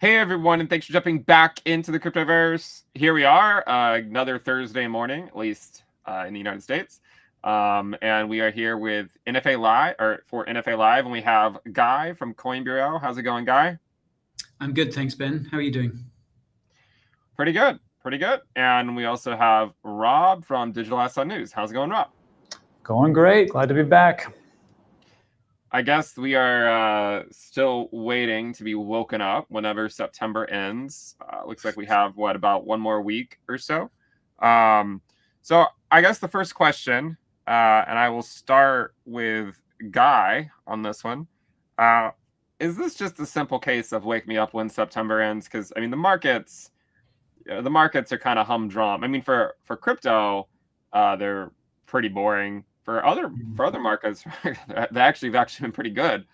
Hey everyone, and thanks for jumping back into the cryptoverse. Here we are, another Thursday morning, at least in the United States, and we are here with NFA Live, or for NFA Live, and we have Guy from Coin Bureau. How's it going, Guy? I'm good, thanks, Ben. How are you doing? Pretty good, pretty good. And we also have Rob from Digital Asset News. How's it going, Rob? Going great. Glad to be back. I guess we are still waiting to be woken up whenever September ends. Looks like we have, about one more week or so. So I guess the first question, and I will start with Guy on this one. Is this just a simple case of wake me up when September ends? Because, I mean, the markets are kind of humdrum. I mean, for crypto, they're pretty boring. For other markets, they actually have been pretty good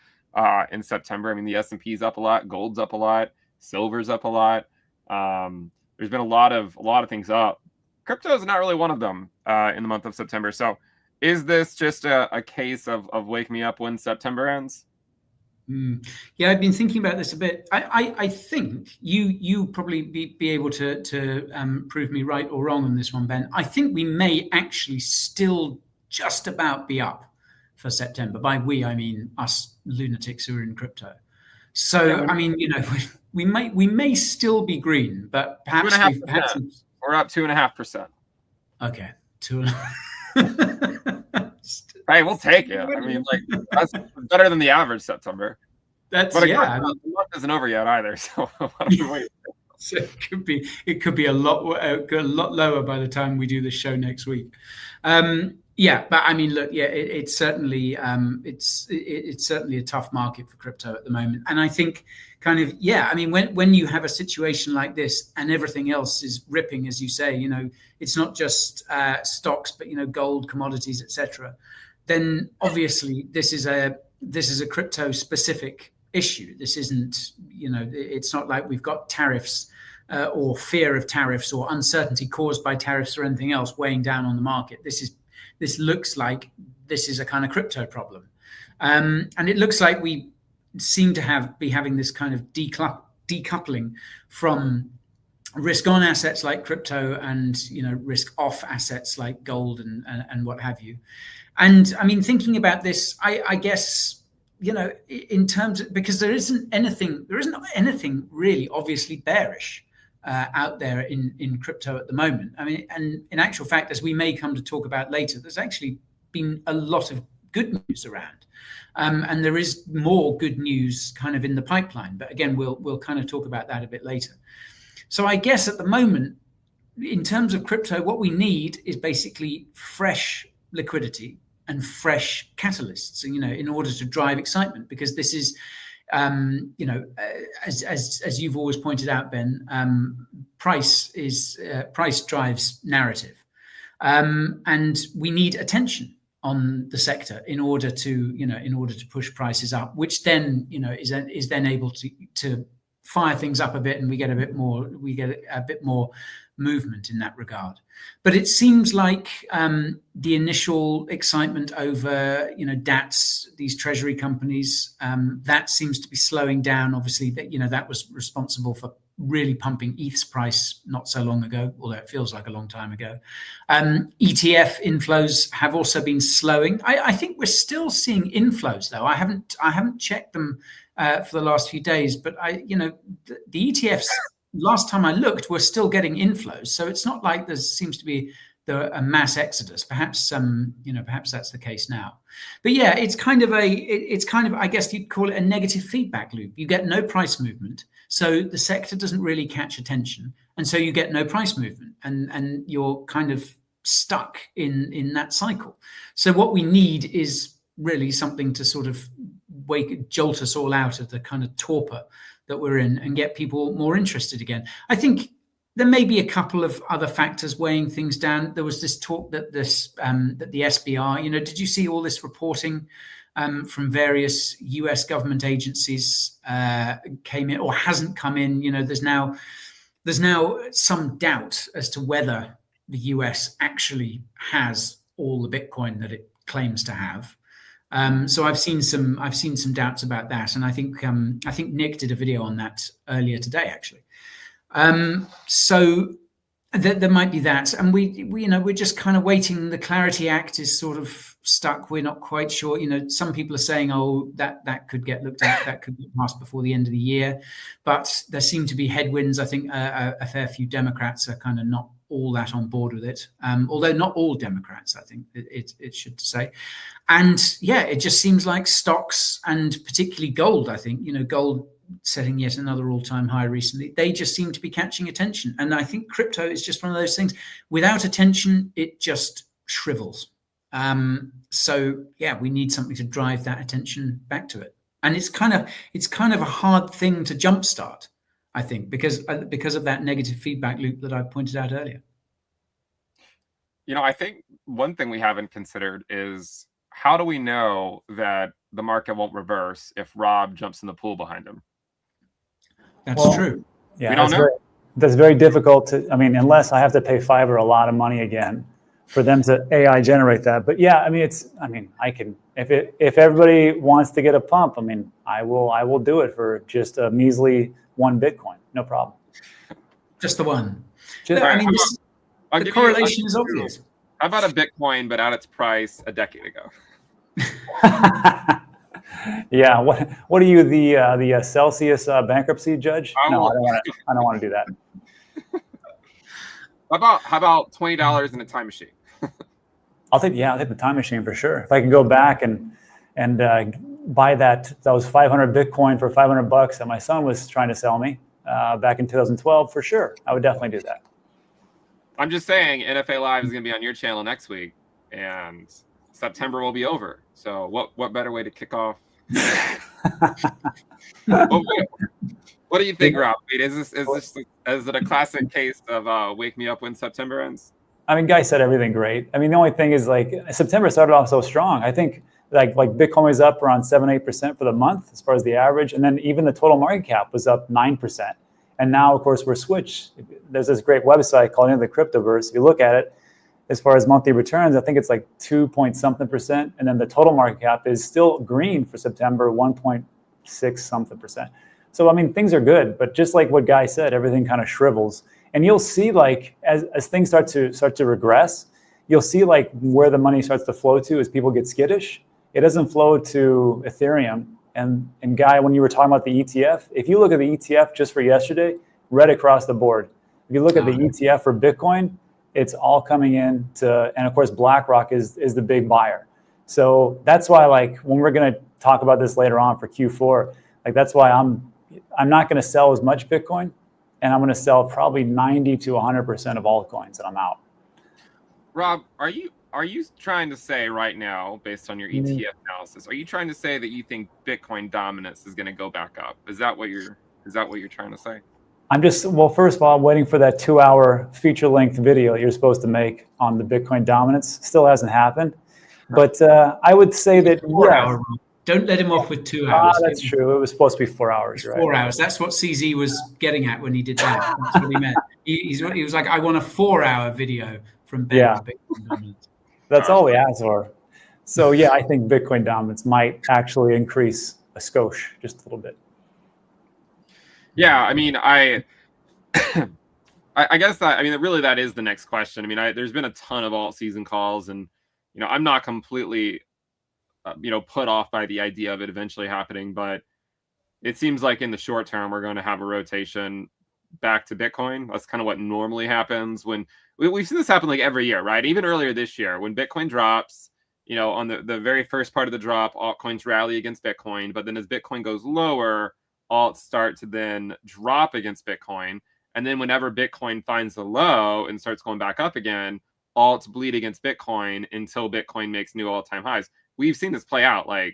in September. I mean, the S&P's up a lot, gold's up a lot, silver's up a lot. There's been a lot of things up. Crypto is not really one of them in the month of September. So, is this just a case of wake me up when September ends? Yeah, I've been thinking about this a bit. I think you probably be able to prove me right or wrong on this one, Ben. I think we may actually still just about be up for September. By we, I mean us lunatics who are in crypto. So, I mean, we may still be green, but perhaps we're up 2.5%. Okay, 2.5%. Hey, we'll take it. I mean, that's better than the average September. But the month isn't over yet either. So why don't we wait? So it could be a lot lower by the time we do the show next week. Yeah, but I mean, look, yeah, it's certainly it's certainly a tough market for crypto at the moment, and I think I mean, when you have a situation like this and everything else is ripping, as you say, it's not just stocks, but gold, commodities, etc. Then obviously this is a crypto specific issue. This isn't, it's not like we've got tariffs or fear of tariffs or uncertainty caused by tariffs or anything else weighing down on the market. This looks like this is a kind of crypto problem. And it looks like we seem to be having this kind of decoupling from risk on assets like crypto and risk off assets like gold and what have you. And I mean, thinking about this, I guess, in terms of, because there isn't anything really obviously bearish out there in crypto at the moment. I mean, and in actual fact, as we may come to talk about later, there's actually been a lot of good news around. And there is more good news kind of in the pipeline. But again, we'll kind of talk about that a bit later. So I guess at the moment, in terms of crypto, what we need is basically fresh liquidity and fresh catalysts, in order to drive excitement, because this is, as you've always pointed out, Ben, price drives narrative, and we need attention on the sector in order to push prices up, which then is then able to fire things up a bit, and we get a bit more movement in that regard. But it seems like the initial excitement over DATs, these treasury companies, that seems to be slowing down. Obviously, that was responsible for really pumping ETH's price not so long ago, although it feels like a long time ago. ETF inflows have also been slowing. I think we're still seeing inflows, though. I haven't checked them for the last few days, but the ETFs, last time I looked, we're still getting inflows. So it's not like there seems to be a mass exodus. Perhaps that's the case now. But yeah, it's kind of I guess you'd call it a negative feedback loop. You get no price movement, so the sector doesn't really catch attention, and so you get no price movement, and you're kind of stuck in that cycle. So what we need is really something to sort of jolt us all out of the kind of torpor that we're in and get people more interested again. I think there may be a couple of other factors weighing things down. There was this talk that the SBR, did you see all this reporting from various US government agencies came in or hasn't come in? There's now some doubt as to whether the US actually has all the Bitcoin that it claims to have. So I've seen some doubts about that, and I think Nick did a video on that earlier today, actually. So there might be that, and we're just kind of waiting. The Clarity Act is sort of stuck. We're not quite sure. Some people are saying, oh, that could get looked at, that could be passed before the end of the year, but there seem to be headwinds. I think a fair few Democrats are kind of not all that on board with it, although not all Democrats, I think it should say. And yeah, it just seems like stocks, and particularly gold, I think, gold setting yet another all-time high recently, they just seem to be catching attention. And I think crypto is just one of those things. Without attention, it just shrivels. So yeah, we need something to drive that attention back to it. And it's kind of a hard thing to jumpstart, I think, because of that negative feedback loop that I pointed out earlier. I think one thing we haven't considered is, how do we know that the market won't reverse if Rob jumps in the pool behind him? That's true. Yeah, we don't know. That's very difficult to, unless I have to pay Fiverr a lot of money again for them to AI generate that. But yeah, I can, if everybody wants to get a pump, I will do it for just a measly 1 Bitcoin. No problem. Just the one. The correlation is obvious. How about a Bitcoin, but at its price a decade ago? Yeah. What are you, the Celsius bankruptcy judge? No, I don't want to do that. How about $20 in a time machine? I'll take the time machine for sure. If I can go back and buy that was 500 Bitcoin for $500 that my son was trying to sell me back in 2012, for sure, I would definitely do that. I'm just saying, NFA Live is going to be on your channel next week, and September will be over. So what better way to kick off? What do you think, Rob? Is it a classic case of wake me up when September ends? Guy said everything great. The only thing is, September started off so strong. I think like Bitcoin was up around 7-8% for the month as far as the average, and then even the total market cap was up 9%. And now, of course, we're switched. There's this great website called Into the Cryptoverse. If you look at it, as far as monthly returns, I think it's like 2-point-something%. And then the total market cap is still green for September, 1.6-something%. So, things are good. But just like what Guy said, everything kind of shrivels. And you'll see, as things start to regress, you'll see where the money starts to flow to as people get skittish. It doesn't flow to Ethereum. And Guy, when you were talking about the ETF, if you look at the ETF just for yesterday, right across the board. If you look at the ETF for Bitcoin, it's all coming in and of course, BlackRock is the big buyer. So that's why, when we're going to talk about this later on for Q4, that's why I'm not going to sell as much Bitcoin, and I'm going to sell probably 90 to 100% of altcoins, and I'm out. Rob, are you trying to say right now, based on your ETF analysis, are you trying to say that you think Bitcoin dominance is going to go back up? Is that what you're trying to say? First of all, I'm waiting for that 2-hour feature-length video you're supposed to make on the Bitcoin dominance. Still hasn't happened. But I would say that, hour. Don't let him off with 2 hours. That's true. It was supposed to be 4 hours, right? 4 hours. That's what CZ was getting at when he did that. That's what he meant. He was like, I want a 4-hour video from Ben. Yeah. Bitcoin dominance. That's all we asked for. So yeah, I think Bitcoin dominance might actually increase a skosh, just a little bit. Yeah, I guess that, really that is the next question. There's been a ton of alt season calls, and I'm not completely put off by the idea of it eventually happening, but it seems like in the short term we're going to have a rotation back to Bitcoin. That's kind of what normally happens when we've seen this happen every year, right? Even earlier this year when Bitcoin drops, on the very first part of the drop, altcoins rally against Bitcoin, but then as Bitcoin goes lower, alts start to then drop against Bitcoin. And then whenever Bitcoin finds the low and starts going back up again, alts bleed against Bitcoin until Bitcoin makes new all-time highs. We've seen this play out 4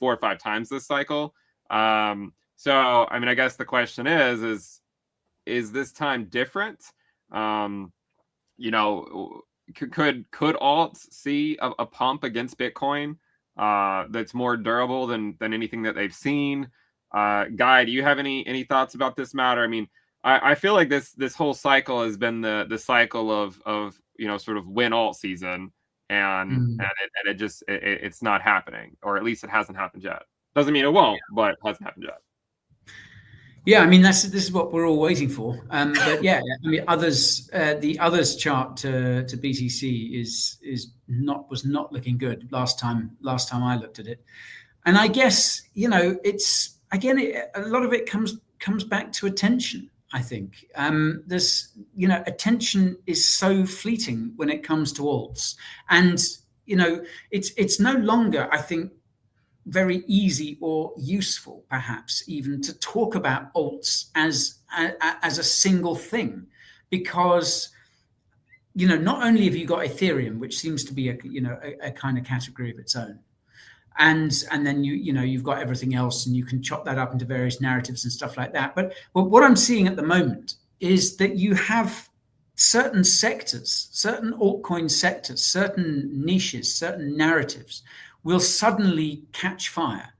or 5 times this cycle. So, I guess the question is this time different? Could alts see a pump against Bitcoin that's more durable than anything that they've seen? Guy, do you have any thoughts about this matter? I feel like this whole cycle has been the cycle of sort of win alt season, and it just it's not happening, or at least it hasn't happened yet. Doesn't mean it won't, but it hasn't happened yet. Yeah, I mean this is what we're all waiting for. But yeah, I mean the others chart to BTC was not looking good last time I looked at it, and I guess it's again a lot of it comes back to attention. I think there's attention is so fleeting when it comes to alts, and it's no longer, I think, very easy or useful, perhaps even, to talk about alts as a single thing, because not only have you got Ethereum, which seems to be a kind of category of its own, and then you've got everything else, and you can chop that up into various narratives and stuff like that. But what I'm seeing at the moment is that you have certain sectors, certain altcoin sectors, certain niches, certain narratives will suddenly catch fire,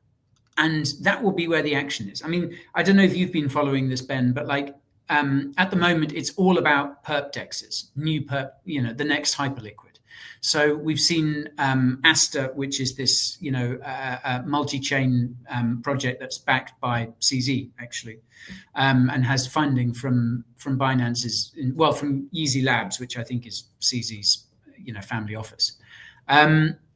and that will be where the action is. I mean, I don't know if you've been following this, Ben, but at the moment it's all about perp dexes, new perp, the next hyperliquid. So we've seen Aster, which is this multi-chain project that's backed by CZ actually, and has funding from Binance's, from Yeezy Labs, which I think is CZ's family office.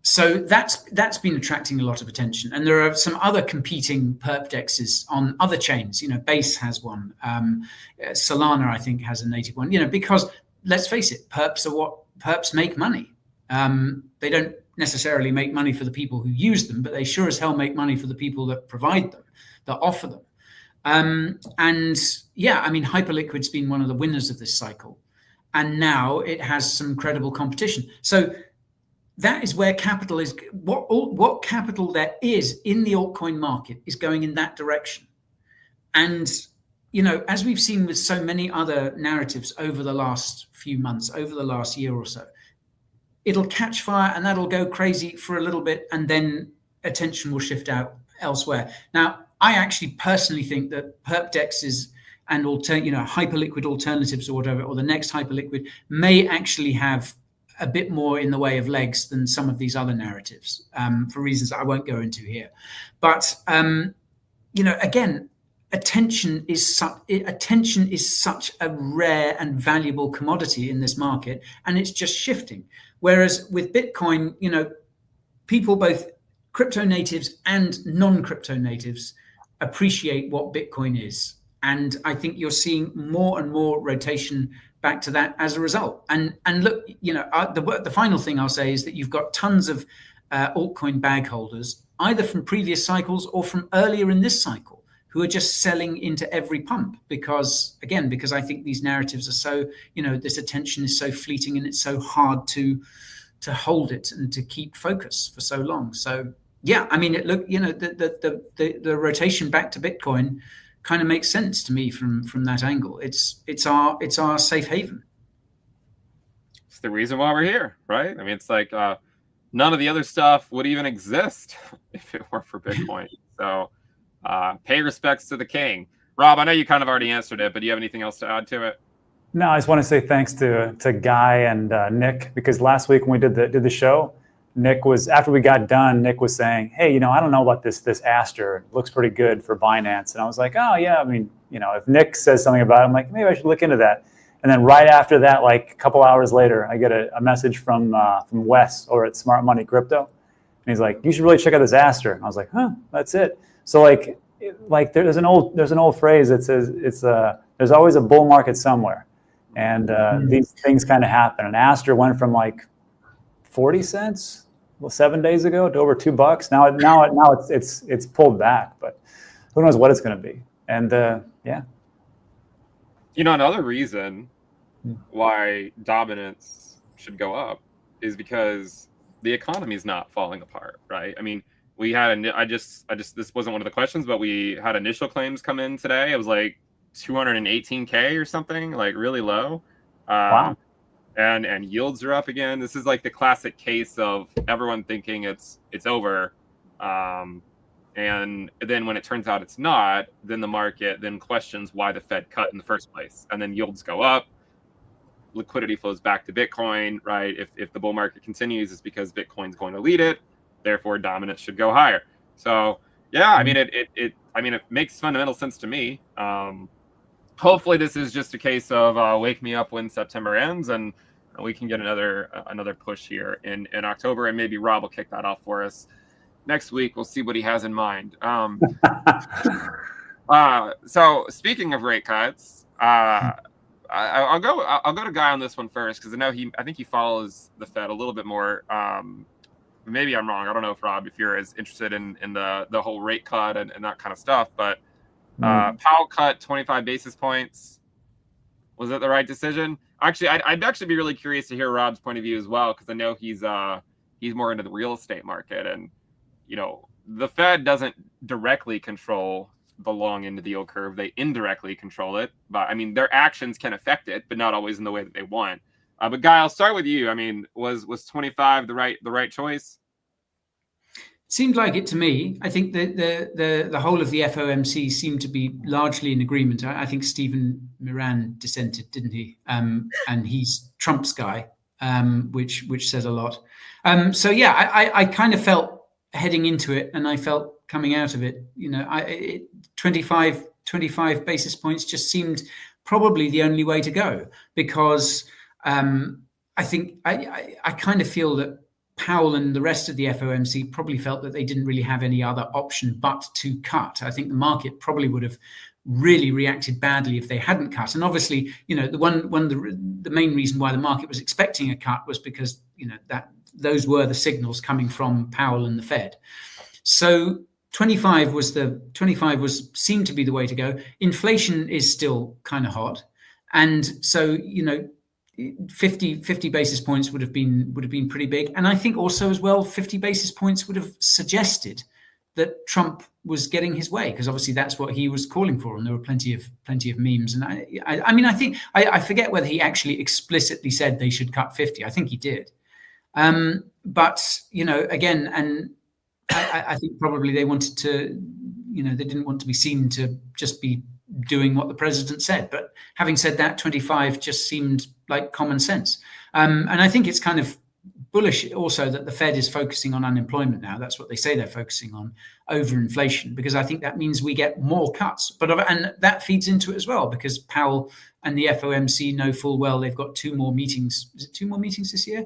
So that's been attracting a lot of attention, and there are some other competing perp dexes on other chains. Base has one, Solana I think has a native one. Because let's face it, perps make money. They don't necessarily make money for the people who use them, but they sure as hell make money for the people that provide them, that offer them. And yeah, I mean, Hyperliquid's been one of the winners of this cycle, and now it has some credible competition. So that is where capital is. What capital there is in the altcoin market is going in that direction. And as we've seen with so many other narratives over the last few months, over the last year or so, it'll catch fire and that'll go crazy for a little bit, and then attention will shift out elsewhere. Now, I actually personally think that perp dexes and hyperliquid alternatives or whatever, or the next hyperliquid, may actually have a bit more in the way of legs than some of these other narratives, for reasons that I won't go into here. But again, attention is such a rare and valuable commodity in this market, and it's just shifting. Whereas with Bitcoin, people, both crypto natives and non-crypto natives, appreciate what Bitcoin is, and I think you're seeing more and more rotation back to that as a result. And look, the final thing I'll say is that you've got tons of altcoin bag holders, either from previous cycles or from earlier in this cycle, who are just selling into every pump because I think these narratives are so, this attention is so fleeting, and it's so hard to hold it and to keep focus for so long. So yeah, I mean, the rotation back to Bitcoin kind of makes sense to me from that angle. It's our safe haven. It's the reason why we're here, right? I mean, it's like none of the other stuff would even exist if it weren't for Bitcoin. So pay respects to the king. Rob, I know you kind of already answered it, but do you have anything else to add to it? No, I just want to say thanks to Guy and Nick, because last week when we did the show, Nick was, after we got done, Nick was saying, hey, I don't know about this Aster. It looks pretty good for Binance. And I was like, oh yeah, I mean, if Nick says something about it, I'm like, maybe I should look into that. And then right after that, like a couple hours later, I get a message from Wes over at Smart Money Crypto. And he's like, you should really check out this Aster. And I was like, that's it. So like there's an old phrase that says there's always a bull market somewhere. And these things kind of happen. And Aster went from like 40 cents 7 days ago to over $2. Now it's pulled back, but who knows what it's going to be. And yeah. Another reason why dominance should go up is because the economy is not falling apart, right? I mean, we had this wasn't one of the questions, but we had initial claims come in today. It was like 218K or something, like really low. Wow. And yields are up again. This is like the classic case of everyone thinking it's over. And then when it turns out it's not, then the market then questions why the Fed cut in the first place. And then yields go up. liquidity flows back to Bitcoin, right? If the bull market continues, it's because Bitcoin's going to lead it. Therefore, dominance should go higher. So yeah, I mean, it makes fundamental sense to me. Hopefully, this is just a case of wake me up when September ends, and we can get another push here in October, and maybe Rob will kick that off for us next week. We'll see what he has in mind. So speaking of rate cuts, I'll go to Guy on this one first, because I think he follows the Fed a little bit more. Maybe I'm wrong. I don't know if you're as interested in the whole rate cut and that kind of stuff, but Powell cut 25 basis points. Was it the right decision? Actually, I'd actually be really curious to hear Rob's point of view as well, because I know he's more into the real estate market, and the Fed doesn't directly control the long end of the yield curve. They indirectly control it, but I mean, their actions can affect it, but not always in the way that they want. But Guy, I'll start with you. I mean, was 25 the right choice? Seemed like it to me. I think the whole of the FOMC seemed to be largely in agreement. I think Stephen Moran dissented, didn't he? And he's Trump's guy, which says a lot. So yeah, I kind of felt heading into it, and I felt coming out of it. 25 basis points just seemed probably the only way to go, because I think I kind of feel that Powell and the rest of the FOMC probably felt that they didn't really have any other option but to cut. I think the market probably would have really reacted badly if they hadn't cut. And obviously, the main reason why the market was expecting a cut was because that those were the signals coming from Powell and the Fed. So 25 seemed to be the way to go. Inflation is still kind of hot, and so 50 basis points would have been pretty big. And I think also as well, 50 basis points would have suggested that Trump was getting his way, because obviously that's what he was calling for, and there were plenty of memes. And I think I forget whether he actually explicitly said they should cut 50. I think he did. But again, and I think probably they wanted to, they didn't want to be seen to just be doing what the president said. But having said that, 25 just seemed like common sense. And I think it's kind of bullish also that the Fed is focusing on unemployment now. That's what they say they're focusing on, over inflation, because I think that means we get more cuts. And that feeds into it as well, because Powell and the FOMC know full well they've got 2 more meetings. Is it 2 more meetings this year?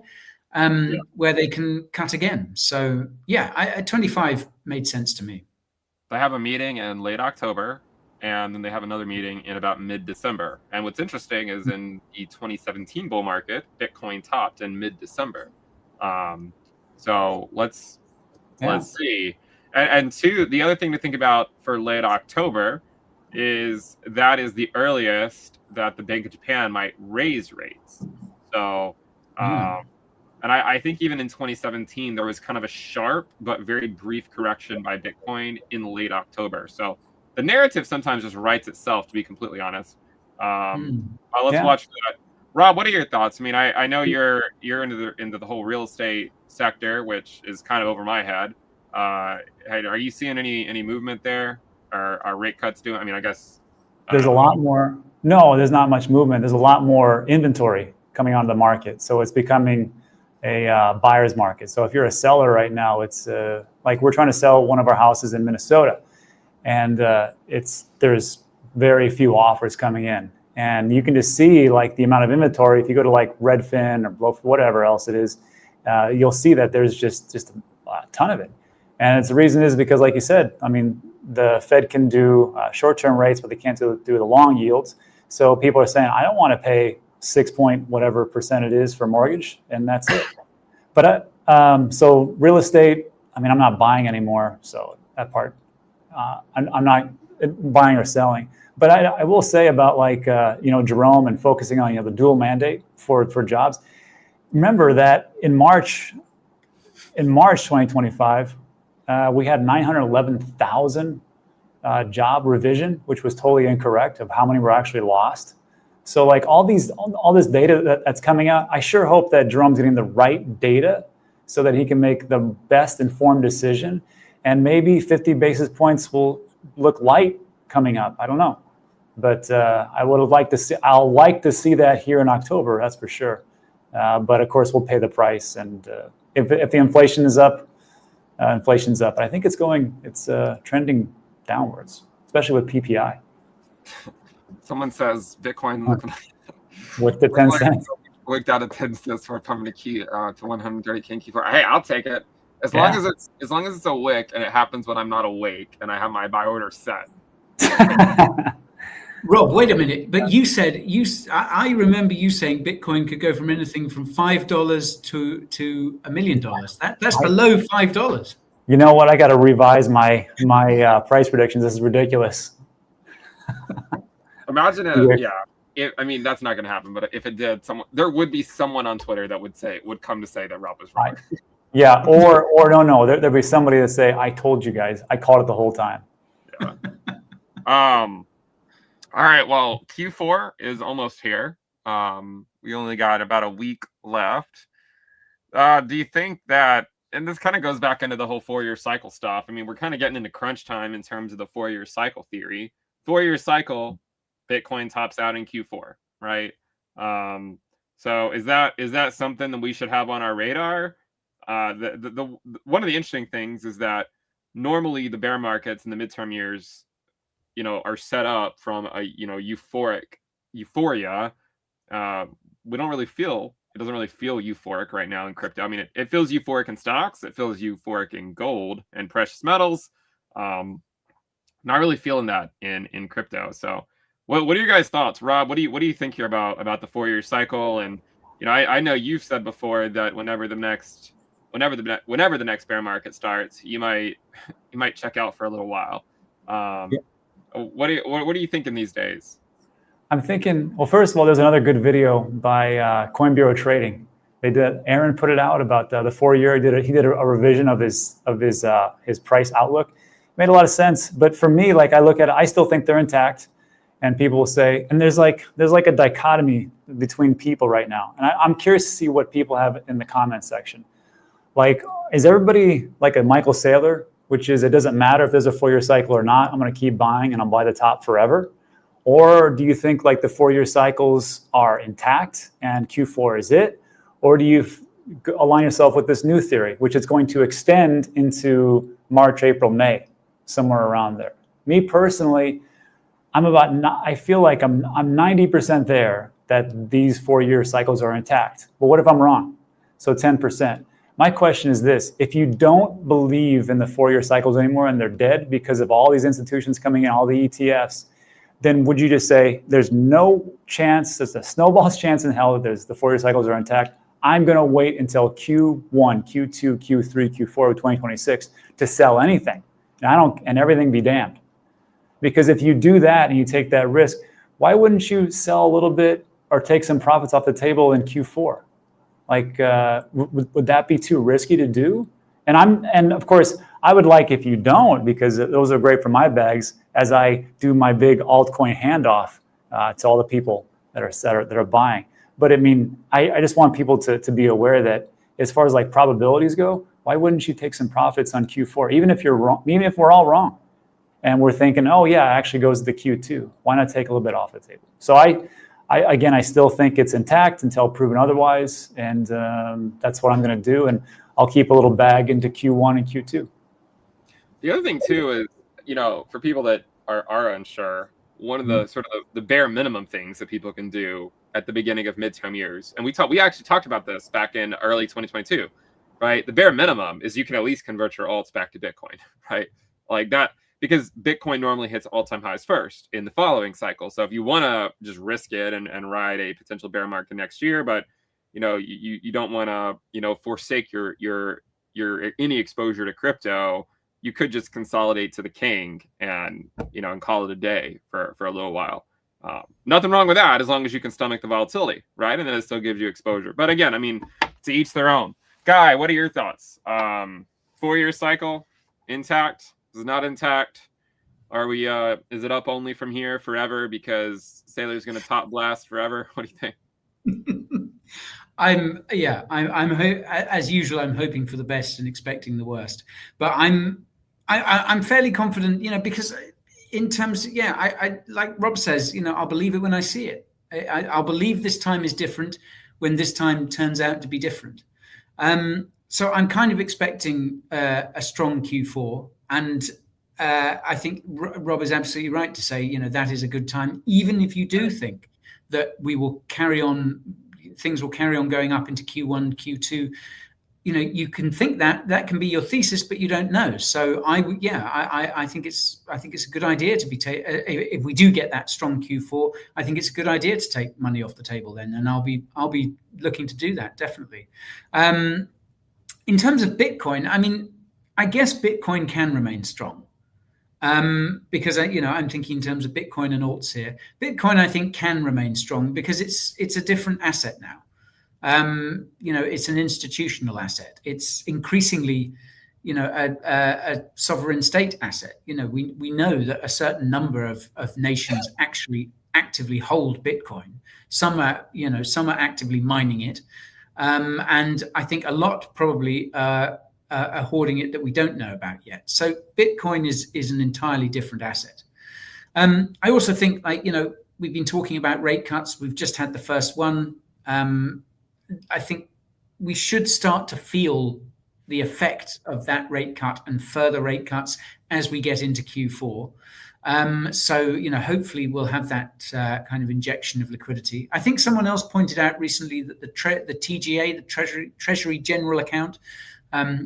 Where they can cut again. So yeah, 25 made sense to me. They have a meeting in late October, and then they have another meeting in about mid-December. And what's interesting is in the 2017 bull market, Bitcoin topped in mid-December. So let's see. And two, the other thing to think about for late October is that is the earliest that the Bank of Japan might raise rates. So, and I think even in 2017, there was kind of a sharp but very brief correction by Bitcoin in late October. So the narrative sometimes just writes itself, to be completely honest. Let's watch that. Rob, what are your thoughts? I mean, I know you're into the whole real estate sector, which is kind of over my head. Are you seeing any movement there? Are rate cuts doing? I mean, I guess there's a lot more. No, there's not much movement. There's a lot more inventory coming onto the market, so it's becoming a buyer's market. So if you're a seller right now, it's like we're trying to sell one of our houses in Minnesota, and there's very few offers coming in, and you can just see like the amount of inventory. If you go to like Redfin or whatever else it is, you'll see that there's just a ton of it. And the reason is because, like you said, I mean, the Fed can do short-term rates, but they can't do the long yields. So people are saying, I don't want to pay 6 point whatever percent it is for mortgage, and that's it. But so real estate, I mean, I'm not buying anymore. So that part, I'm not buying or selling. But I will say about like Jerome and focusing on the dual mandate for jobs. Remember that in March 2025, we had 911,000 job revision, which was totally incorrect of how many were actually lost. So like all this data that's coming out, I sure hope that Jerome's getting the right data so that he can make the best informed decision. And maybe 50 basis points will look light coming up. I don't know. But I would have liked to see. I'll like to see that here in October. That's for sure. But of course, we'll pay the price. And if the inflation is up, inflation's up. I think it's trending downwards, especially with PPI. Someone says Bitcoin with the 10 cents. Worked out a 10 cents for a permanent key to 130K in Q4. Hey, I'll take it. As long as it's a wick and it happens when I'm not awake and I have my buy order set. Rob, wait a minute. But you said I remember you saying Bitcoin could go from anything from $5 to $1 million. That's below $5. You know what? I got to revise my price predictions. This is ridiculous. Imagine it. Yeah. I mean, that's not going to happen. But if it did, there would be someone on Twitter that would come to say that Rob was wrong. Yeah. Or no. There'd be somebody that say, "I told you guys. I called it the whole time." Yeah. All right. Well, Q4 is almost here. We only got about a week left. Do you think that, and this kind of goes back into the whole 4-year cycle stuff. I mean, we're kind of getting into crunch time in terms of the 4-year cycle theory. 4-year cycle, Bitcoin tops out in Q4, right? So is that something that we should have on our radar? The one of the interesting things is that normally the bear markets in the midterm years, are set up from a euphoria. We don't really feel it doesn't really feel euphoric right now in crypto. I mean, it feels euphoric in stocks. It feels euphoric in gold and precious metals. Not really feeling that in crypto. So, what are your guys' thoughts, Rob? What do you think here about the 4-year cycle? And I know you've said before that whenever the next bear market starts, you might check out for a little while. What are you thinking these days? I'm thinking, well, first of all, there's another good video by Coin Bureau Trading. Aaron put it out about the 4-year. He did a revision of his price outlook. Made a lot of sense. But for me, like I look at it, I still think they're intact. And people will say, and there's like a dichotomy between people right now. And I'm curious to see what people have in the comment section. Like, is everybody like a Michael Saylor, which is it doesn't matter if there's a 4-year cycle or not, I'm going to keep buying and I'll buy the top forever? Or do you think like the 4-year cycles are intact and Q4 is it? Or do you align yourself with this new theory, which is going to extend into March, April, May, somewhere around there? Me personally, I feel like I'm 90% there that these 4-year cycles are intact. But what if I'm wrong? So 10%. My question is this: if you don't believe in the 4-year cycles anymore and they're dead because of all these institutions coming in, all the ETFs, then would you just say there's no chance, there's a snowball's chance in hell that the 4-year cycles are intact? I'm going to wait until Q1, Q2, Q3, Q4 of 2026 to sell anything, and everything be damned. Because if you do that and you take that risk, why wouldn't you sell a little bit or take some profits off the table in Q4? Like, would that be too risky to do? And of course, I would like if you don't, because those are great for my bags as I do my big altcoin handoff to all the people that are buying. But I mean, I just want people to be aware that as far as like probabilities go, why wouldn't you take some profits on Q4, even if you're wrong, even if we're all wrong, and we're thinking, oh yeah, it actually goes to Q2. Why not take a little bit off the table? So I still think it's intact until proven otherwise, and that's what I'm going to do. And I'll keep a little bag into Q1 and Q2. The other thing too is, for people that are unsure, one of the sort of the bare minimum things that people can do at the beginning of midterm years, and we actually talked about this back in early 2022, right? The bare minimum is you can at least convert your alts back to Bitcoin, right? Like that. Because Bitcoin normally hits all-time highs first in the following cycle. So if you want to just risk it and ride a potential bear market next year, but you don't want to forsake your any exposure to crypto, you could just consolidate to the king and call it a day for a little while. Nothing wrong with that as long as you can stomach the volatility, right? And then it still gives you exposure. But again, I mean, to each their own. Guy, what are your thoughts? 4-year cycle intact? Is not intact? Are we is it up only from here forever because Saylor's going to top blast forever? What do you think? I'm as usual, I'm hoping for the best and expecting the worst, but I'm fairly confident, because in terms of, I like Rob says, I'll believe it when I see it. I'll believe this time is different when this time turns out to be different. So I'm kind of expecting a strong Q4, and I think Rob is absolutely right to say, that is a good time, even if you do think that things will carry on going up into Q1, Q2. You can think that can be your thesis, but you don't know. So I think it's a good idea to be if we do get that strong Q4, I think it's a good idea to take money off the table then, and I'll be looking to do that definitely. In terms of Bitcoin, I guess Bitcoin can remain strong, because I'm thinking in terms of Bitcoin and alts here. Bitcoin, I think, can remain strong because it's a different asset now. It's an institutional asset. It's increasingly, a sovereign state asset. We know that a certain number of nations actually actively hold Bitcoin. Some are actively mining it, and I think a lot probably are hoarding it that we don't know about yet. So Bitcoin is an entirely different asset. I also think, we've been talking about rate cuts. We've just had the first one. I think we should start to feel the effect of that rate cut and further rate cuts as we get into Q4. So, hopefully we'll have that kind of injection of liquidity. I think someone else pointed out recently that the TGA, the Treasury General Account,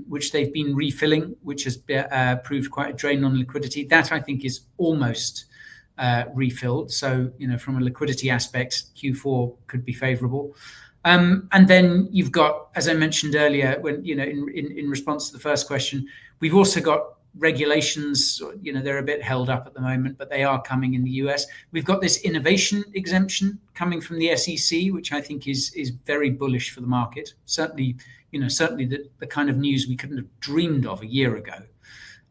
which they've been refilling, which has proved quite a drain on liquidity, that I think is almost refilled. So, from a liquidity aspect, Q4 could be favorable. And then you've got, as I mentioned earlier, when in response to the first question, we've also got regulations. They're a bit held up at the moment, but they are coming in the US. We've got this innovation exemption coming from the SEC, which I think is very bullish for the market. Certainly the kind of news we couldn't have dreamed of a year ago.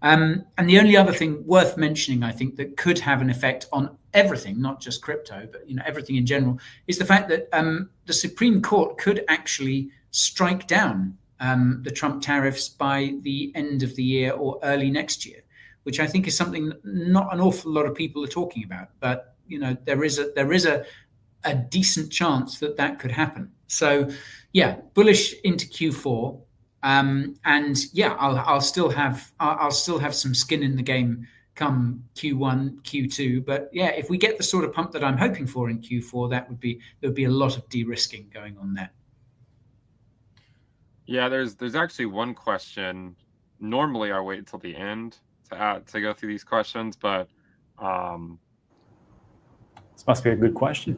And the only other thing worth mentioning, I think, that could have an effect on everything, not just crypto, but everything in general, is the fact that the Supreme Court could actually strike down the Trump tariffs by the end of the year or early next year, which I think is something not an awful lot of people are talking about. But there is a decent chance that could happen. So bullish into Q4. I'll still have some skin in the game come Q1, Q2. But if we get the sort of pump that I'm hoping for in Q4, there would be a lot of de-risking going on there. Yeah, there's actually one question. Normally, I wait until the end to go through these questions, but this must be a good question.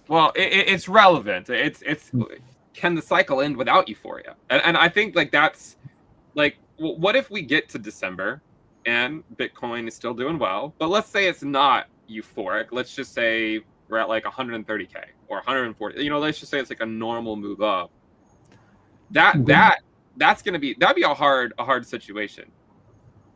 Well, it's relevant. It's can the cycle end without euphoria? And I think that's what if we get to December and Bitcoin is still doing well, but let's say it's not euphoric. Let's just say we're at 130K or 140. Let's just say it's a normal move up. That'd be a hard situation.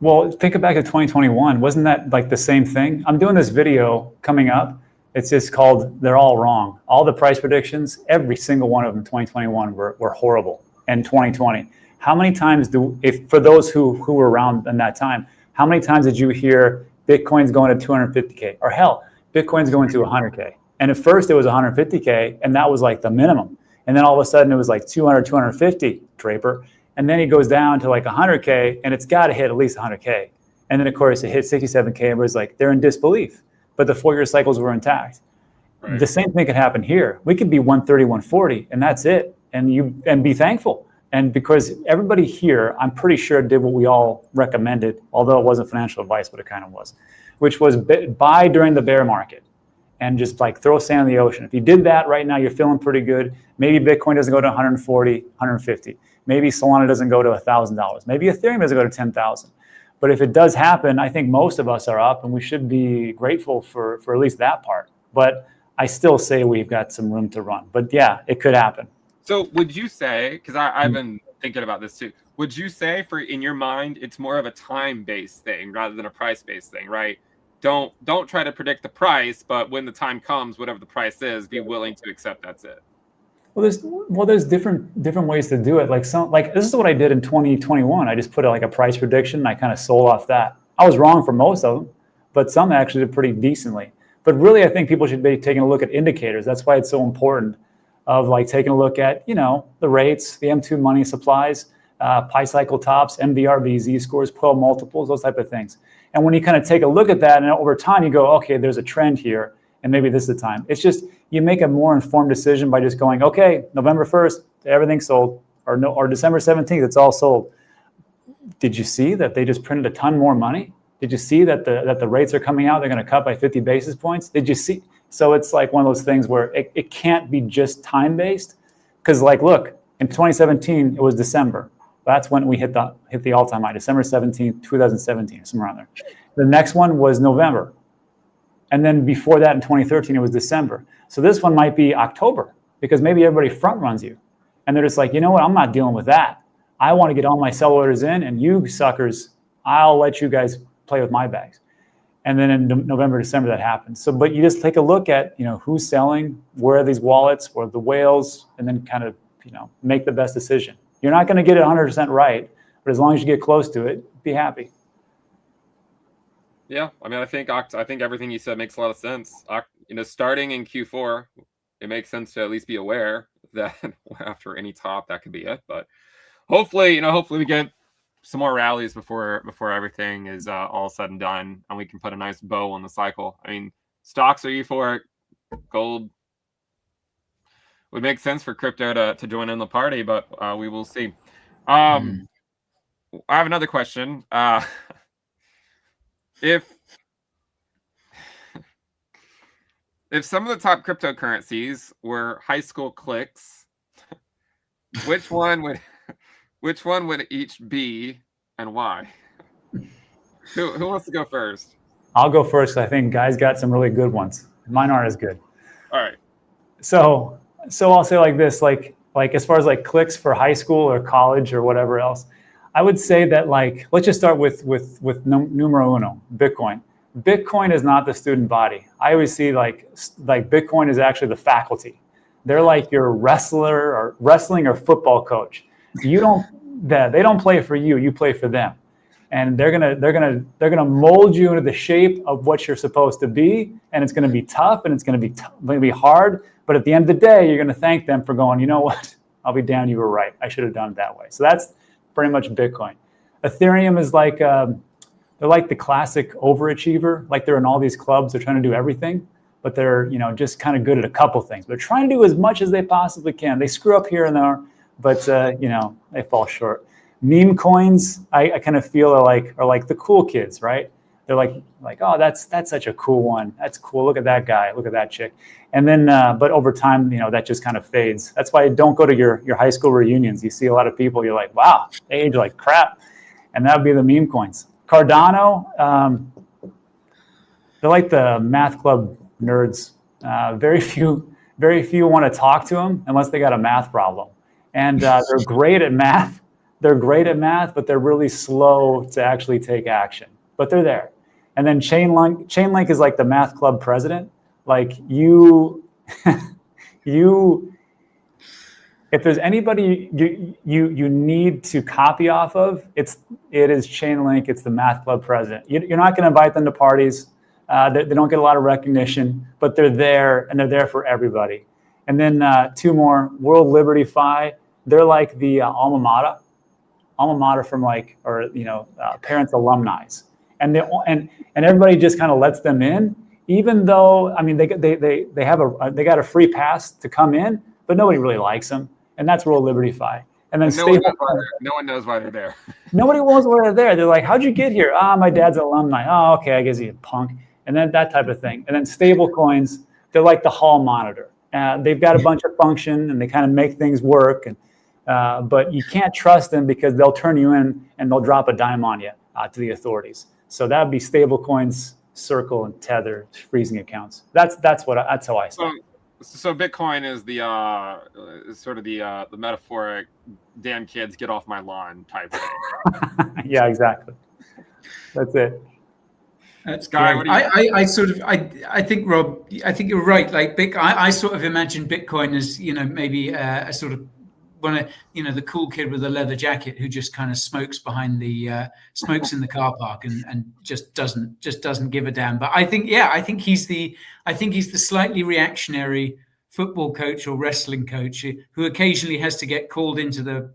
Well, think back to 2021. Wasn't that the same thing? I'm doing this video coming up. It's just called "They're All Wrong." All the price predictions, every single one of them, 2021 were horrible. And 2020, how many times for those who were around in that time, how many times did you hear Bitcoin's going to 250K, or hell, Bitcoin's going to 100K? And at first it was 150K, and that was the minimum. And then all of a sudden it was 200, 250 Draper, and then it goes down to 100K, and it's got to hit at least 100K. And then of course it hit 67K, and everybody's they're in disbelief. But the 4-year cycles were intact. Right. The same thing could happen here. We could be 130, 140, and that's it. And be thankful. And because everybody here, I'm pretty sure, did what we all recommended, although it wasn't financial advice, but it kind of was, which was buy during the bear market and just throw sand in the ocean. If you did that right now, you're feeling pretty good. Maybe Bitcoin doesn't go to 140, 150. Maybe Solana doesn't go to $1,000. Maybe Ethereum doesn't go to 10,000. But if it does happen, I think most of us are up, and we should be grateful for at least that part. But I still say we've got some room to run. But it could happen. So would you say, because I've been thinking about this too, would you say in your mind, it's more of a time-based thing rather than a price-based thing, right? Don't try to predict the price, but when the time comes, whatever the price is, be willing to accept that's it. Well, there's different ways to do it. This is what I did in 2021. I just put a price prediction, and I kind of sold off that. I was wrong for most of them, but some actually did pretty decently. But really, I think people should be taking a look at indicators. That's why it's so important of like taking a look at, the rates, the M2 money supplies, pi cycle tops, MVRV, Z-scores, 12 multiples, those type of things. And when you kind of take a look at that and over time you go, okay, there's a trend here and maybe this is the time. It's just, you make a more informed decision by just going, okay, November 1st, everything's sold, or December 17th, it's all sold. Did you see that they just printed a ton more money? Did you see that the rates are coming out? They're going to cut by 50 basis points. Did you see? So it's like one of those things where it can't be just time-based. Because like, look, in 2017, it was December. That's when we hit the all-time high, December 17th, 2017, somewhere around there. The next one was November. And then before that in 2013, it was December. So this one might be October because maybe everybody front runs you. And they're just like, you know what? I'm not dealing with that. I want to get all my sell orders in, and you suckers, I'll let you guys play with my bags. And then in November, December, that happens. So, but you just take a look at, who's selling, where are these wallets, where are the whales, and then kind of, make the best decision. You're not going to get it 100% right, but as long as you get close to it, be happy. Yeah, I mean, I think everything you said makes a lot of sense. Starting in Q4, it makes sense to at least be aware that after any top, that could be it. But hopefully we get some more rallies before everything is all said and done, and we can put a nice bow on the cycle. I mean, stocks are euphoric. Gold would make sense for crypto to join in the party, but we will see. I have another question. If some of the top cryptocurrencies were high school cliques, which one would each be and why? Who wants to go first? I'll go first. I think Guy's got some really good ones. Mine aren't as good. All right. So I'll say like this, like as far as like cliques for high school or college or whatever else, I would say that let's just start with numero uno, Bitcoin. Bitcoin is not the student body. I always see like Bitcoin is actually the faculty. They're like your wrestling or football coach. They don't play for you. You play for them, and they're gonna mold you into the shape of what you're supposed to be. And it's gonna be tough, and it's gonna be hard. But at the end of the day, you're gonna thank them for going, you know what? I'll be damned, you were right. I should have done it that way. So that's pretty much Bitcoin. Ethereum is like they're like the classic overachiever. Like they're in all these clubs. They're trying to do everything, but they're just kind of good at a couple things. They're trying to do as much as they possibly can. They screw up here and there, but they fall short. Meme coins, I kind of feel are like the cool kids, right? They're like oh, that's such a cool one. That's cool. Look at that guy. Look at that chick. And then, but over time, that just kind of fades. That's why don't go to your high school reunions. You see a lot of people. You're like, wow, they age like crap, and that would be the meme coins. Cardano, they're like the math club nerds. Very few want to talk to them unless they got a math problem. And they're great at math. But they're really slow to actually take action. But they're there. And then Chainlink is like the math club president. Like you, if there's anybody you need to copy off of, it is Chainlink. It's the math club president. You're not going to invite them to parties. They don't get a lot of recognition, but they're there, and they're there for everybody. And then two more, World Liberty Fi. They're like the alma mater from parents' alumni, and everybody just kind of lets them in, even though they got a free pass to come in, but nobody really likes them, and that's World Liberty Fi. And then no one knows why they're there. Nobody knows why they're there. They're like, how'd you get here? My dad's an alumni. Oh, okay, I guess he's a punk. And then that type of thing. And then stable coins, they're like the hall monitor. They've got a bunch of function, and they kind of make things work. But you can't trust them because they'll turn you in and they'll drop a dime on you to the authorities. So that would be stable coins, Circle, and Tether, freezing accounts. That's how I see it. So Bitcoin is the sort of the metaphoric "damn kids, get off my lawn" type thing. Yeah, exactly. That's it. That's great. I think, Rob, I think you're right. Like I sort of imagine Bitcoin as maybe a sort of the cool kid with the leather jacket who just kind of smokes behind the smokes in the car park and just doesn't give a damn. But I think he's the slightly reactionary football coach or wrestling coach who occasionally has to get called into the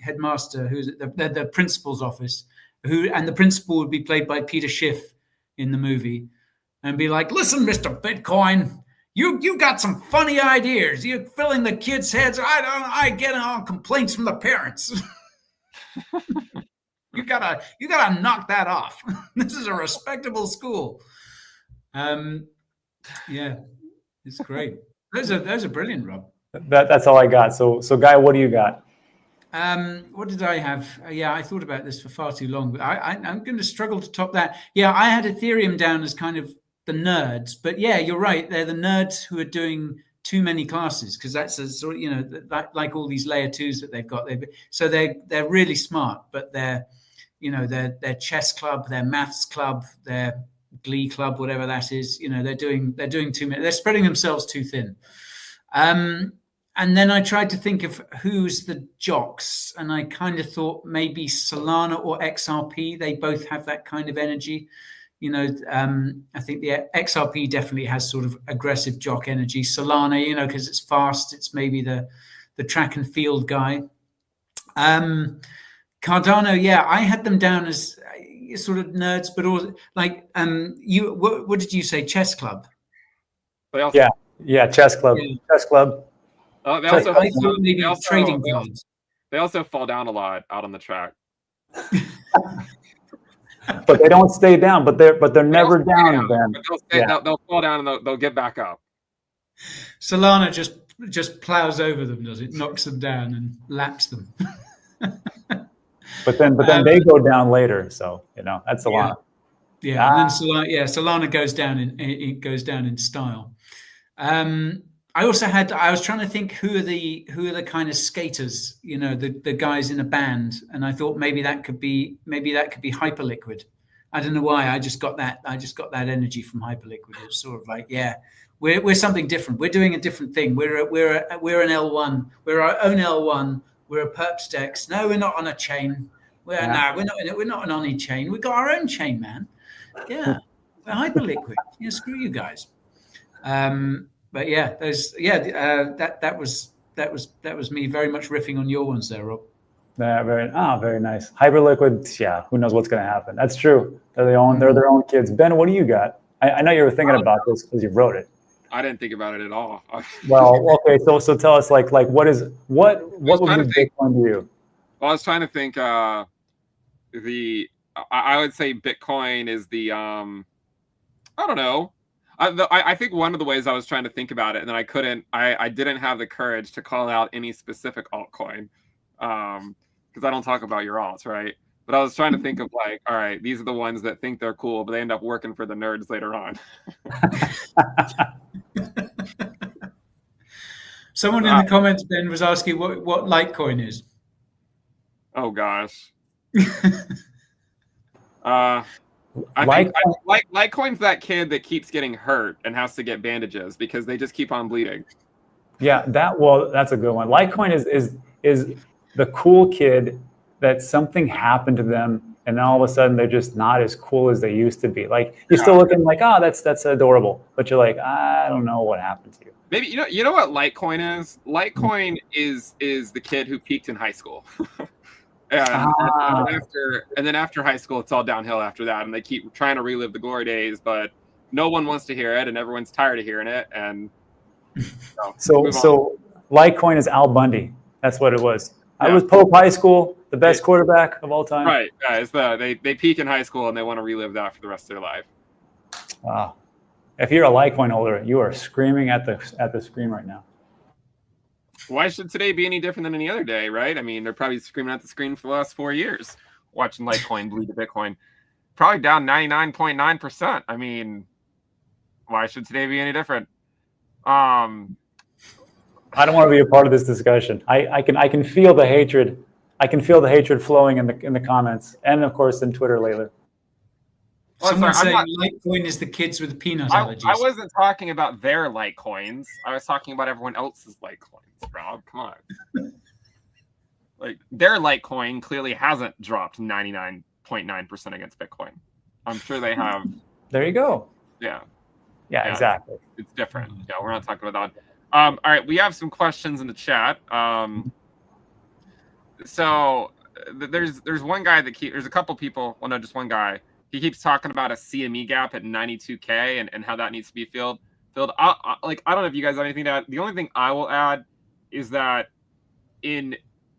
headmaster, who's at the principal's office, and the principal would be played by Peter Schiff in the movie, and be like, "Listen, Mr. Bitcoin, you got some funny ideas. You're filling the kids' heads. I get on complaints from the parents. you gotta knock that off. This is a respectable school." Yeah, it's great. Those are brilliant, Rob. That's all I got. So Guy, what do you got? What did I have? I thought about this for far too long, but I'm going to struggle to top that. Yeah, I had Ethereum down as kind of the nerds, but yeah, you're right. They're the nerds who are doing too many classes, because that's a sort of, like all these layer twos that they've got. So they're really smart, but they're chess club, their maths club, their glee club, whatever that is. They're doing too many. They're spreading themselves too thin. And then I tried to think of who's the jocks, and I kind of thought maybe Solana or XRP. They both have that kind of energy. I think the XRP definitely has sort of aggressive jock energy. Solana, because it's fast, it's maybe the track and field guy. Cardano, yeah, I had them down as sort of nerds, but also like what did you say? Chess club? Yeah, chess club. Yeah. Chess club. They also, I thought maybe trading cards. They also fall down a lot out on the track. But they don't stay down. But they're never down. They'll fall down and they'll get back up. Solana just plows over them, does it? Knocks them down and laps them. But then they go down later. So that's Solana. Yeah, and then Solana goes down in style. I was trying to think who are the kind of skaters, the guys in a band, and I thought maybe that could be Hyperliquid. I don't know why. I just got that energy from Hyperliquid. It was sort of like, yeah, we're something different. We're doing a different thing. We're an L1. We're our own L1. We're a perps dex. No, we're not on a chain. We're not an Oni chain. We got our own chain, man. Yeah, we're Hyperliquid. Screw you guys. But yeah, that was me very much riffing on your ones there, Rob. Yeah, very nice. Hyperliquid, yeah. Who knows what's going to happen? That's true. They're their own kids. Ben, what do you got? I know you were thinking about this because you wrote it. I didn't think about it at all. Well, okay. So tell us, like what would be Bitcoin to you? Well, I was trying to think. I would say Bitcoin is the I don't know. I think one of the ways I was trying to think about it, and then I couldn't. I didn't have the courage to call out any specific altcoin, because I don't talk about your alts, right? But I was trying to think of like, all right, these are the ones that think they're cool, but they end up working for the nerds later on. Someone in the comments, Ben, was asking what Litecoin is. Oh gosh. I think Litecoin's that kid that keeps getting hurt and has to get bandages because they just keep on bleeding. Yeah, that's a good one. Litecoin is the cool kid that something happened to them and then all of a sudden they're just not as cool as they used to be. Like you're still looking like, oh, that's adorable, but you're like, I don't know what happened to you. Maybe you know what Litecoin is? Litecoin is the kid who peaked in high school. And then after high school, it's all downhill after that, and they keep trying to relive the glory days, but no one wants to hear it, and everyone's tired of hearing it. And so Litecoin is Al Bundy. That's what it was. Yeah. I was Pope High School, the best quarterback of all time. Right. Yeah, it's they peak in high school and they want to relive that for the rest of their life. Wow. If you're a Litecoin holder, you are screaming at the screen right now. Why should today be any different than any other day, right? I mean, they're probably screaming at the screen for the last 4 years, watching Litecoin bleed to Bitcoin. Probably down 99.9%. I mean, why should today be any different? I don't want to be a part of this discussion. I can feel the hatred. I can feel the hatred flowing in the comments, and of course in Twitter lately. Someone saying Litecoin is the kids with peanut allergies. I wasn't talking about their Litecoins. I was talking about everyone else's Litecoins. Rob, come on. like their Litecoin clearly hasn't dropped 99.9% against Bitcoin. I'm sure they have. There you go. Yeah, exactly. It's different. Yeah, we're not talking about that. All right, we have some questions in the chat. So there's one guy there's a couple people. Well, no, just one guy. He keeps talking about a CME gap at 92K and how that needs to be filled. I don't know if you guys have anything to add. The only thing I will add is that eventually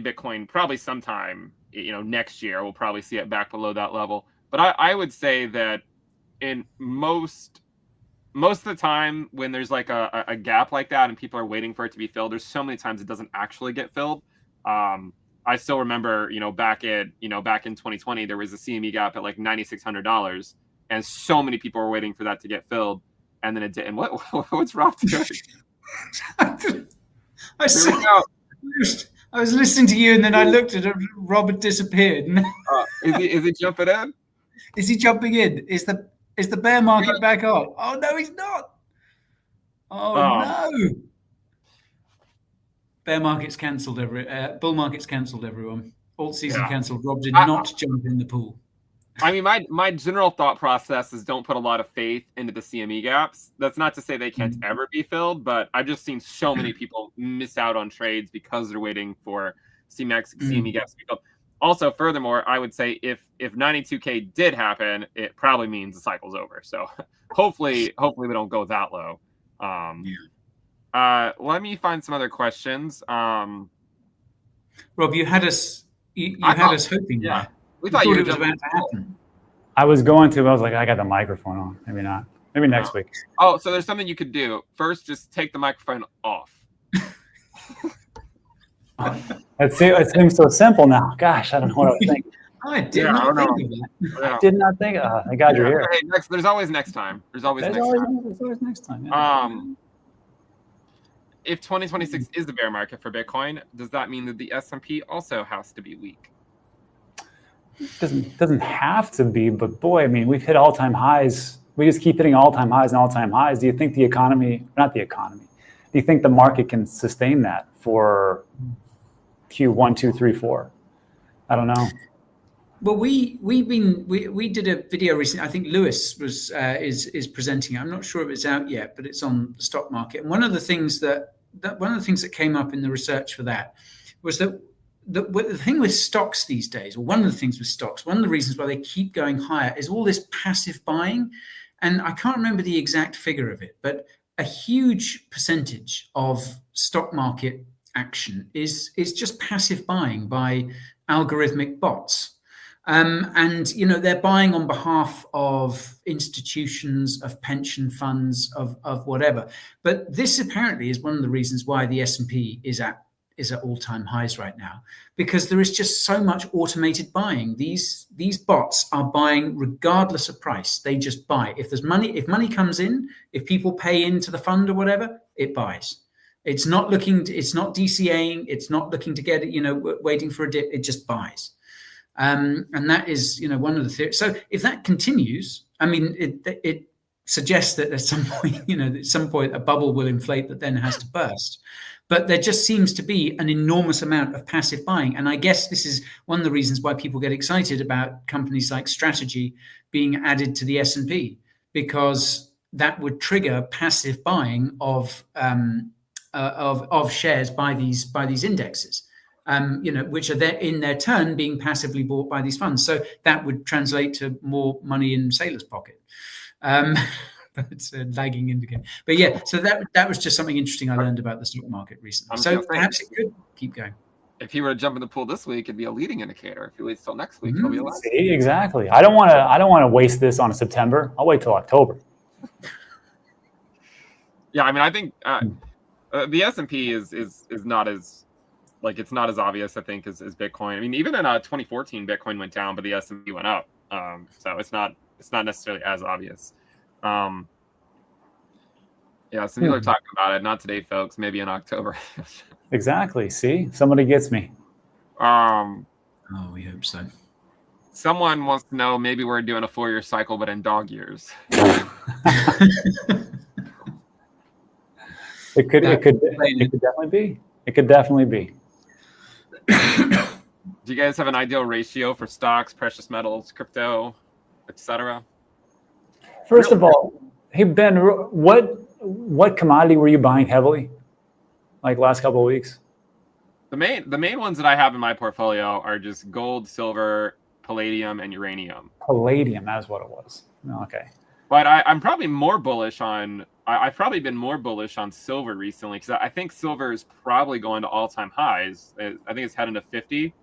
Bitcoin, probably sometime, next year, we'll probably see it back below that level. But I would say that in most of the time when there's like a gap like that and people are waiting for it to be filled, there's so many times it doesn't actually get filled. I still remember, back in 2020, there was a CME gap at like $9,600, and so many people were waiting for that to get filled, and then it didn't. What's Rob doing? I was listening to you, and then I looked at it. Rob had disappeared. Is he jumping in? Is he jumping in? Is the bear market back on? Oh no, he's not. Oh no. Bear market's cancelled. Bull market's cancelled. Everyone. Alt season cancelled. Rob did not jump in the pool. I mean, my general thought process is don't put a lot of faith into the CME gaps. That's not to say they can't ever be filled, but I've just seen so many people miss out on trades because they're waiting for CME gaps to be filled. Also, furthermore, I would say if 92K did happen, it probably means the cycle's over. So hopefully we don't go that low. Let me find some other questions. Rob, you had us had us hoping. Yeah, we thought you it was about to happen. I was going to, but I was like, I got the microphone on. Maybe not. Maybe next week. Oh, so there's something you could do. First, just take the microphone off. It seems so simple now. Gosh, I don't know what I was thinking. I did not think of that. I did not think. Thank God you're here. Hey, there's always next time. There's always next time. Yeah. If 2026 is the bear market for Bitcoin, does that mean that the S&P also has to be weak? Doesn't have to be, but boy, I mean, we've hit all-time highs. We just keep hitting all-time highs and all-time highs. Do you think do you think the market can sustain that for Q1, 2, 3, 4? I don't know. Well, we did a video recently. I think Lewis is presenting. I'm not sure if it's out yet, but it's on the stock market. And one of the things that came up in the research for that was that the thing with stocks these days, or one of the things with stocks, one of the reasons why they keep going higher is all this passive buying. And I can't remember the exact figure of it, but a huge percentage of stock market action is just passive buying by algorithmic bots. And they're buying on behalf of institutions, of pension funds, of whatever. But this apparently is one of the reasons why the S&P is at all-time highs right now, because there is just so much automated buying. These bots are buying regardless of price. They just buy. If money comes in, if people pay into the fund or whatever, it buys. It's not DCAing. It's not looking to get it, waiting for a dip. It just buys. And that is, one of the theories. So if that continues, I mean, it suggests that at some point, a bubble will inflate that then has to burst. But there just seems to be an enormous amount of passive buying. And I guess this is one of the reasons why people get excited about companies like Strategy being added to the S&P, because that would trigger passive buying of shares by these indexes. Which are there in their turn being passively bought by these funds. So that would translate to more money in Saylor's pocket. But it's a lagging indicator. But yeah, so that was just something interesting I learned about the stock market recently. So perhaps it could keep going. If he were to jump in the pool this week, it'd be a leading indicator. If he waits till next week, it'll be a last. See, exactly. I don't want to waste this on September. I'll wait till October. Yeah, I mean, I think the S&P is not as it's not as obvious, I think, as Bitcoin. I mean, even in 2014, Bitcoin went down, but the S&P went up. So it's not necessarily as obvious. Some people are talking about it. Not today, folks. Maybe in October. Exactly. See, somebody gets me. We hope so. Someone wants to know, maybe we're doing a 4-year cycle, but in dog years. It could definitely be. It could definitely be. Do you guys have an ideal ratio for stocks, precious metals, crypto, etc.? First of all, hey Ben, what commodity were you buying heavily, like last couple of weeks? The main ones that I have in my portfolio are just gold, silver, palladium, and uranium. Palladium, that's what it was. Okay. But I'm probably more bullish on. I've probably been more bullish on silver recently because I think silver is probably going to all-time highs. I think it's heading to 50.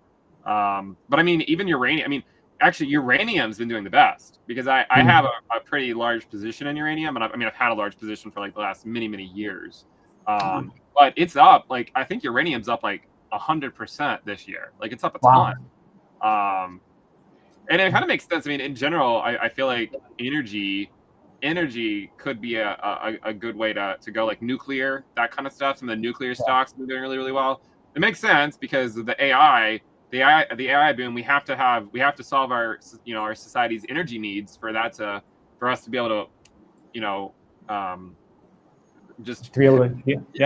But I mean, even uranium. I mean, actually, uranium's been doing the best because I have a pretty large position in uranium, and I've had a large position for like the last many years. But it's up. Like I think uranium's up like 100% this year. Like it's up a ton. And it kind of makes sense. I mean, in general, I feel like energy could be a good way to go, like nuclear, that kind of stuff. Some of the nuclear stocks are doing really really well. It makes sense because of the AI boom. We have to solve our our society's energy needs for us to be able to just to be able to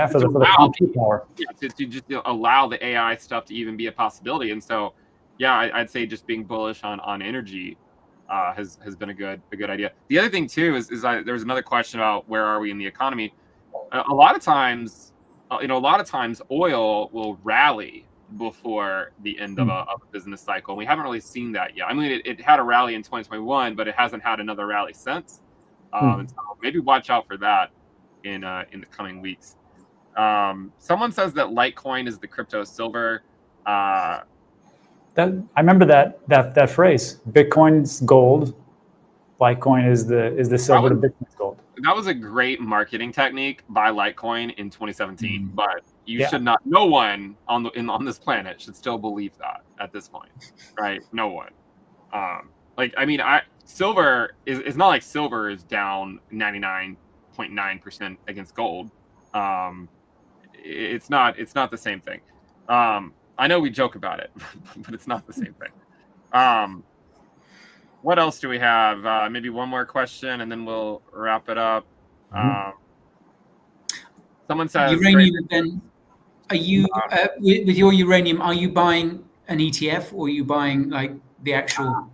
for the compute power. To just allow the AI stuff to even be a possibility. And so I'd say just being bullish on energy has been a good idea. The other thing too is there was another question about where are we in the economy. A lot of times oil will rally before the end of a business cycle. We haven't really seen that yet. I mean, it had a rally in 2021, but it hasn't had another rally since. And so maybe watch out for that in the coming weeks. Someone says that Litecoin is the crypto silver. I remember that phrase. Bitcoin's gold. Litecoin is the silver to Bitcoin's gold. That was a great marketing technique by Litecoin in 2017, but you should not. No one on this planet should still believe that at this point, right? No one. Silver is not like silver is down 99.9% against gold. It's not the same thing. I know we joke about it, but it's not the same thing. What else do we have? Maybe one more question, and then we'll wrap it up. Someone says uranium. Then, are you with your uranium? Are you buying an ETF, or are you buying like the actual?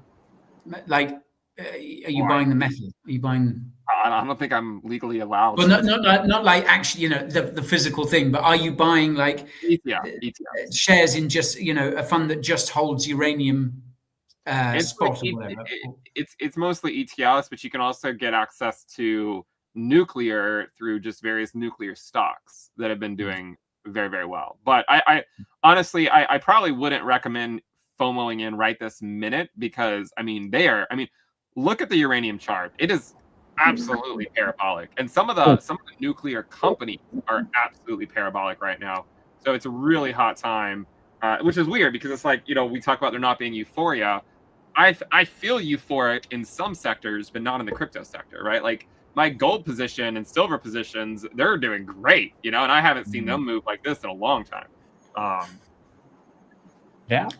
Like, are you buying the metal? Are you buying? I don't think I'm legally allowed. Well, not like actually, the physical thing, but are you buying like ETF shares in just a fund that just holds uranium spot or whatever? It's mostly ETFs, but you can also get access to nuclear through just various nuclear stocks that have been doing very very well. But I honestly I probably wouldn't recommend FOMOing in right this minute because look at the uranium chart. It is absolutely parabolic, and some of the nuclear companies are absolutely parabolic right now. So it's a really hot time, which is weird because it's like we talk about there not being euphoria. I feel euphoric in some sectors, but not in the crypto sector, right? Like my gold position and silver positions, they're doing great, and I haven't seen them move like this in a long time.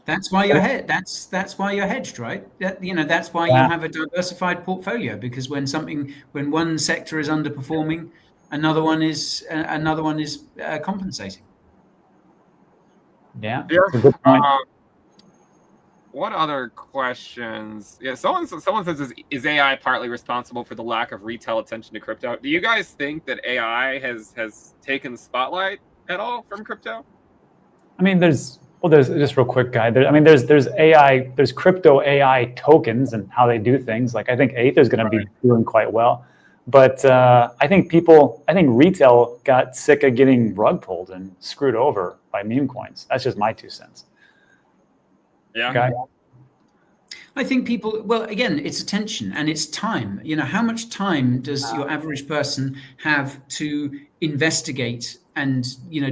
That's why you're that's why you're hedged, right? That's why you have a diversified portfolio, because when one sector is underperforming, another one is compensating. That's a good point. What other questions? Someone says, is AI partly responsible for the lack of retail attention to crypto? Do you guys think that AI has taken the spotlight at all from crypto? I mean, there's just real quick, guy. There's AI, there's crypto AI tokens and how they do things. Like I think Aether is going to be doing quite well, but I think retail got sick of getting rug pulled and screwed over by meme coins. That's just my 2 cents. Yeah. Guy? I think people, well, again, it's attention and it's time. How much time does your average person have to investigate and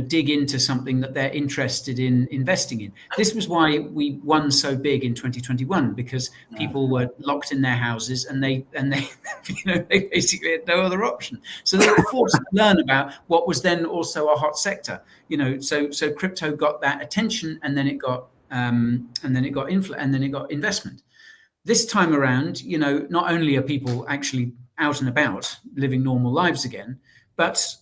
dig into something that they're interested in investing in? This was why we won so big in 2021, because people were locked in their houses and they they basically had no other option. So they were forced to learn about what was then also a hot sector. So crypto got that attention, and then it got investment. This time around, not only are people actually out and about living normal lives again, but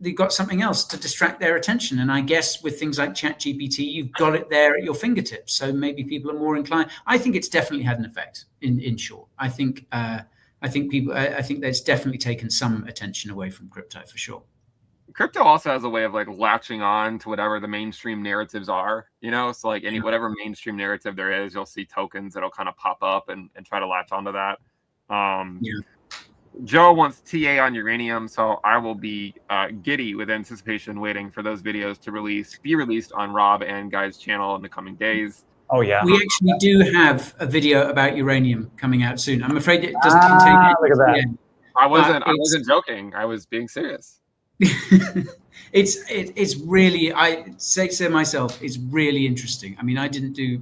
they've got something else to distract their attention. And I guess with things like ChatGPT, you've got it there at your fingertips. So maybe people are more inclined. I think it's definitely had an effect. In short, I think that's definitely taken some attention away from crypto for sure. Crypto also has a way of like latching on to whatever the mainstream narratives are, so like whatever mainstream narrative there is, you'll see tokens that'll kind of pop up and try to latch onto that. Joe wants TA on uranium, so I will be giddy with anticipation waiting for those videos to be released on Rob and Guy's channel in the coming days. Oh yeah, we actually do have a video about uranium coming out soon. I'm afraid it doesn't contain look at that. I wasn't joking. I was being serious. It's really, I say to myself, it's really interesting. I mean, I didn't do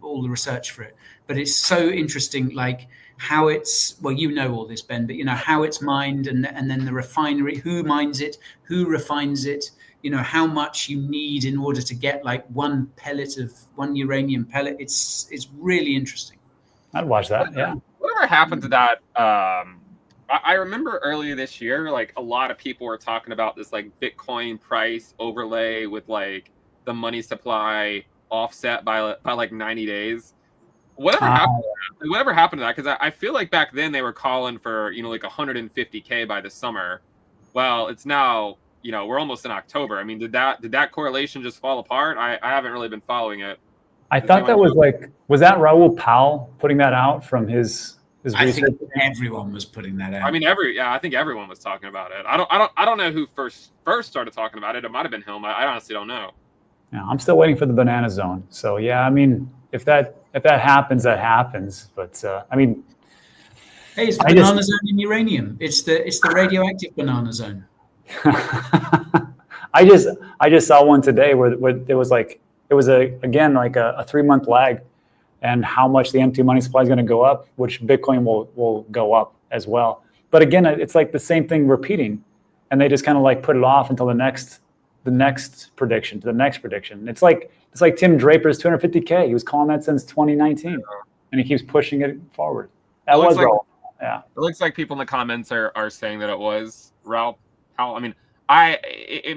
all the research for it, but it's so interesting, like how it's, well, all this, Ben, but how it's mined and then the refinery, who mines it, who refines it, how much you need in order to get like one uranium pellet. It's really interesting. I'd watch that. Yeah. Whatever happened to that? I remember earlier this year, like a lot of people were talking about this like Bitcoin price overlay with like the money supply offset by like 90 days. Whatever happened to that? Because I feel like back then they were calling for like 150K by the summer. Well, it's now we're almost in October. I mean, did that correlation just fall apart? I haven't really been following it. I thought that was that Raoul Powell putting that out from his I think everyone was putting that out. I mean, I think everyone was talking about it. I don't know who first started talking about it. It might have been him. I honestly don't know. Yeah, I'm still waiting for the banana zone. So yeah, I mean, if that happens, that happens. But I mean, hey, it's the banana zone in uranium. It's the radioactive banana zone. I just saw one today where it was like a 3-month lag. And how much the M2 money supply is going to go up, which Bitcoin will go up as well. But again, it's like the same thing repeating, and they just kind of like put it off until the next prediction to the next prediction. It's like Tim Draper's 250K. He was calling that since 2019, and he keeps pushing it forward. That was Ralph. Yeah. It looks like people in the comments are saying that it was Ralph. I mean,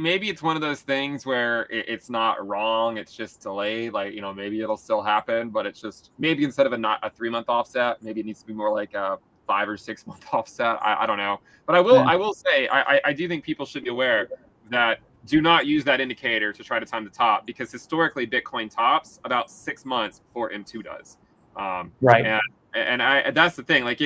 maybe it's one of those things where it's not wrong, it's just delayed. Like maybe it'll still happen, but it's just maybe instead of a 3-month offset, maybe it needs to be more like a 5 or 6 month offset. I don't know, but I will say I do think people should be aware that do not use that indicator to try to time the top, because historically Bitcoin tops about 6 months before M2 does. Right. And that's the thing. Like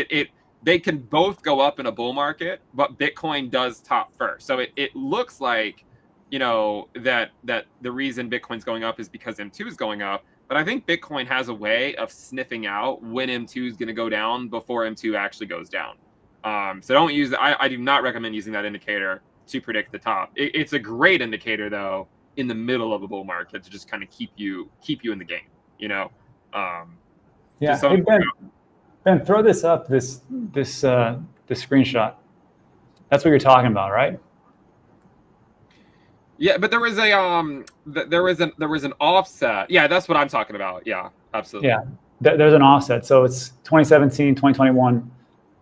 they can both go up in a bull market, but Bitcoin does top first. So it looks like, that the reason Bitcoin's going up is because M2 is going up. But I think Bitcoin has a way of sniffing out when M2 is going to go down before M2 actually goes down. So don't use I do not recommend using that indicator to predict the top. It's a great indicator though in the middle of a bull market to just kind of keep you in the game, Yeah. Hey, Ben, throw this up, this screenshot. That's what you're talking about, right? Yeah, but there was an offset. Yeah, that's what I'm talking about. Yeah, absolutely. Yeah, there's an offset. So it's 2017, 2021,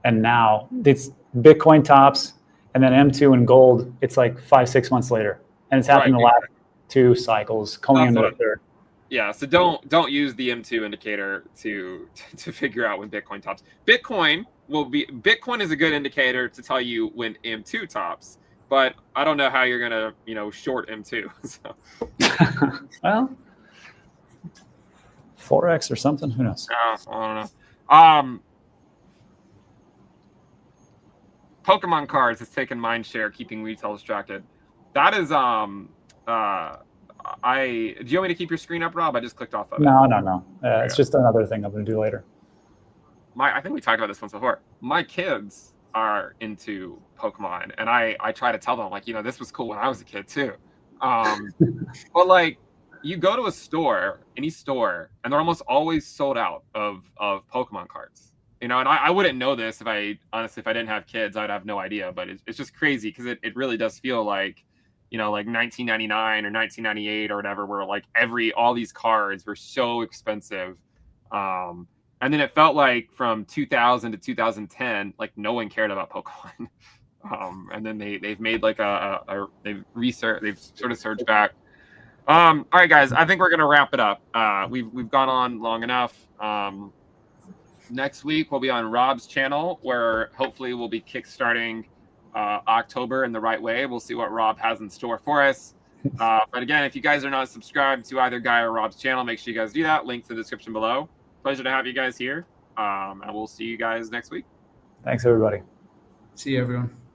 and now it's Bitcoin tops, and then M2 and gold. It's like 5-6 months later, and it's happened the last 2 cycles, coming into the third. Yeah, so don't use the M2 indicator to figure out when Bitcoin tops. Bitcoin is a good indicator to tell you when M2 tops, but I don't know how you're gonna short M2. So. Well, 4x or something. Who knows? I don't know. Pokemon cards has taken mind share, keeping retail distracted. That is do you want me to keep your screen up, Rob? I just clicked off of it. No. It's just another thing I'm going to do later. I think we talked about this once before. My kids are into Pokemon, and I try to tell them, like, this was cool when I was a kid too. But like, you go to any store, and they're almost always sold out of Pokemon cards. And I wouldn't know this if I didn't have kids. I'd have no idea. But it's just crazy because it really does feel like, like 1999 or 1998 or whatever, where like all these cards were so expensive. And then it felt like from 2000 to 2010, like no one cared about Pokemon. And then they've made like they've sort of surged back. All right, guys, I think we're gonna wrap it up. We've gone on long enough. Next week we'll be on Rob's channel, where hopefully we'll be kickstarting October in the right way. We'll see what Rob has in store for us. But again, if you guys are not subscribed to either Guy or Rob's channel, make sure you guys do that. Links in the description below. Pleasure to have you guys here. And we'll see you guys next week. Thanks, everybody. See you, everyone.